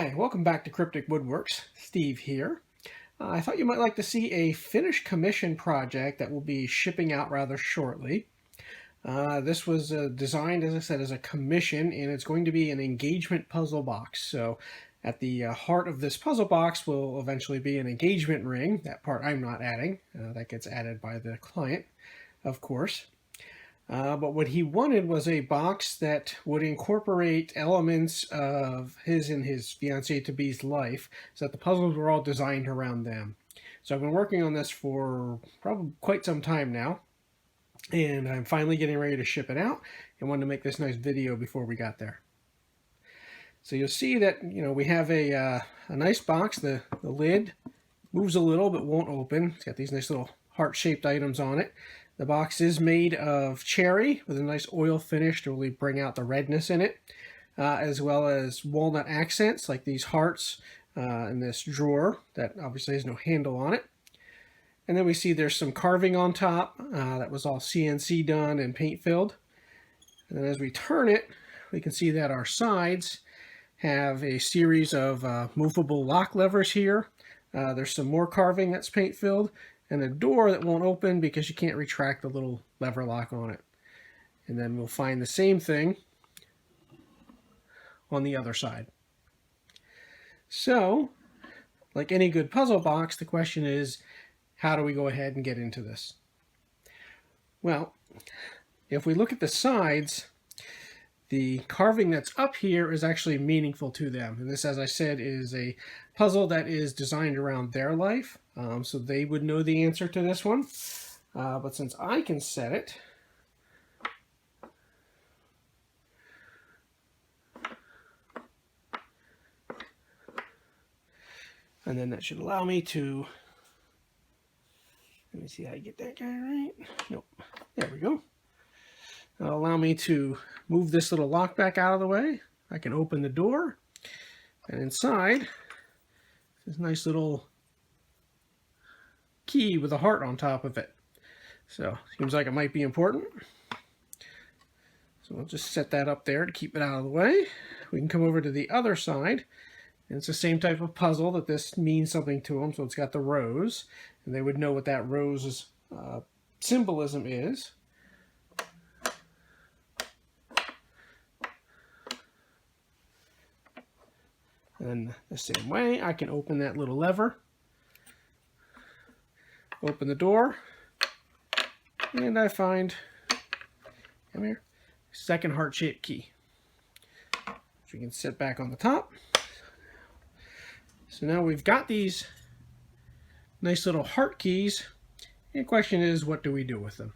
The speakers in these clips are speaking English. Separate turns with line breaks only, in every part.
Hi, welcome back to Cryptic Woodworks. Steve here. I thought you might like to see a finished commission project that will be shipping out rather shortly. This was designed, as I said, as a commission, and it's going to be an engagement puzzle box. So at the heart of this puzzle box will eventually be an engagement ring. That part I'm not adding. That gets added by the client, of course. But what he wanted was a box that would incorporate elements of his and his fiancée-to-be's life, so that the puzzles were all designed around them. So I've been working on this for probably quite some time now, and I'm finally getting ready to ship it out, and wanted to make this nice video before we got there. So you'll see that we have a nice box. The lid moves a little but won't open. It's got these nice little heart-shaped items on it. The box is made of cherry with a nice oil finish to really bring out the redness in it, as well as walnut accents like these hearts in this drawer that obviously has no handle on it. And then we see there's some carving on top that was all CNC done and paint filled. And then as we turn it, we can see that our sides have a series of movable lock levers here. There's some more carving that's paint filled, and a door that won't open because you can't retract the little lever lock on it. And then we'll find the same thing on the other side. So, like any good puzzle box, the question is, how do we go ahead and get into this? Well, if we look at the sides, the carving that's up here is actually meaningful to them. And this, as I said, is a puzzle that is designed around their life. So they would know the answer to this one. But since I can set it, and then that should allow me to, let me see how I get that guy right. Nope, there we go. That'll allow me to move this little lock back out of the way. I can open the door, and inside, this nice little key with a heart on top of it. So, seems like it might be important. So we'll just set that up there to keep it out of the way. We can come over to the other side, and it's the same type of puzzle that this means something to them. So it's got the rose, and they would know what that rose's symbolism is. And the same way, I can open that little lever, open the door, and I find, come here, second heart-shaped key, which we can set back on the top. So now we've got these nice little heart keys, and the question is, what do we do with them?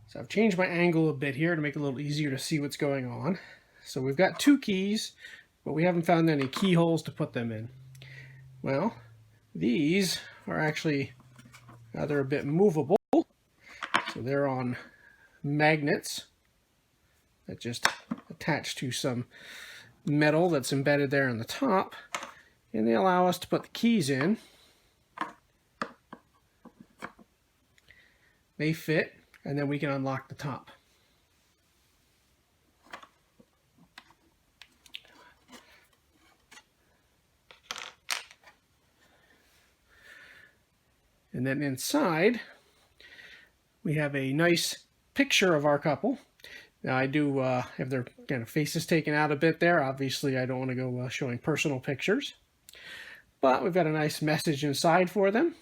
So I've changed my angle a bit here to make it a little easier to see what's going on. So we've got two keys, but we haven't found any keyholes to put them in. Well, these are actually, they're a bit movable. So they're on magnets that just attach to some metal that's embedded there on the top. And they allow us to put the keys in. They fit, and then we can unlock the top. And then inside, we have a nice picture of our couple. Now I do have their kind of faces taken out a bit there. Obviously, I don't want to go showing personal pictures. But we've got a nice message inside for them.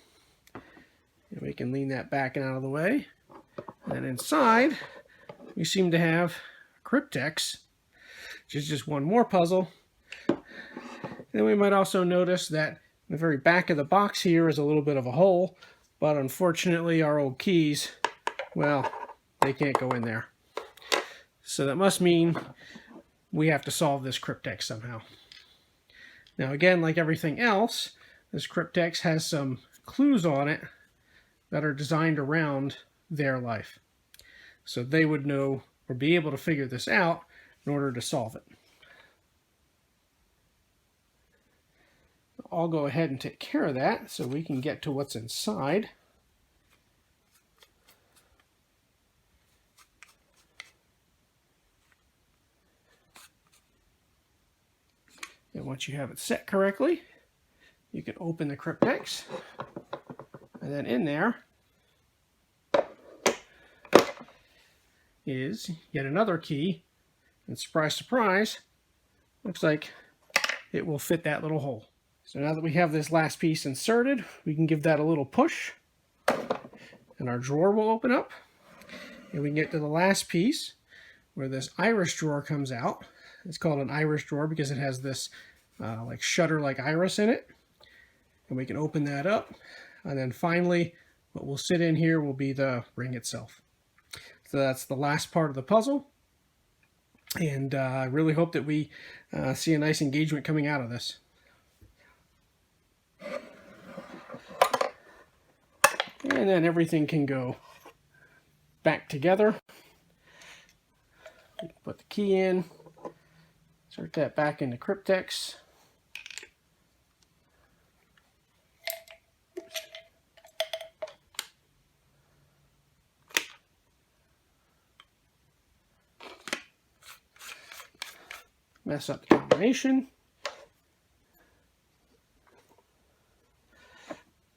And we can lean that back and out of the way. And inside, we seem to have Cryptex, which is just one more puzzle. And then we might also notice that the very back of the box here is a little bit of a hole, but unfortunately our old keys, well, they can't go in there. So that must mean we have to solve this Cryptex somehow. Now again, like everything else, this Cryptex has some clues on it that are designed around their life. So they would know or be able to figure this out in order to solve it. I'll go ahead and take care of that so we can get to what's inside. And once you have it set correctly, you can open the Kryptex. And then in there is yet another key. And surprise, surprise, looks like it will fit that little hole. So now that we have this last piece inserted, we can give that a little push. And our drawer will open up. And we can get to the last piece where this iris drawer comes out. It's called an iris drawer because it has this like shutter like iris in it. And we can open that up. And then finally, what will sit in here will be the ring itself. So that's the last part of the puzzle. And I really hope that we see a nice engagement coming out of this. And then everything can go back together. Put the key in, insert that back into Kryptex. Mess up the combination.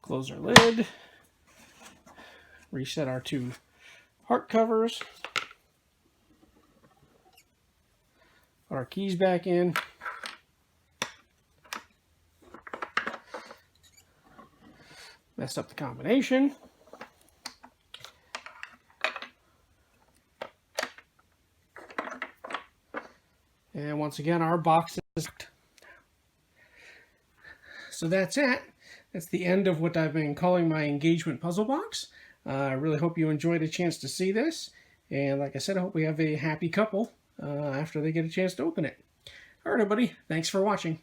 Close our lid. Reset our two heart covers. Put our keys back in. Messed up the combination. And once again, our box is locked. So that's it. That's the end of what I've been calling my engagement puzzle box. I really hope you enjoyed a chance to see this. And like I said, I hope we have a happy couple after they get a chance to open it. All right, everybody. Thanks for watching.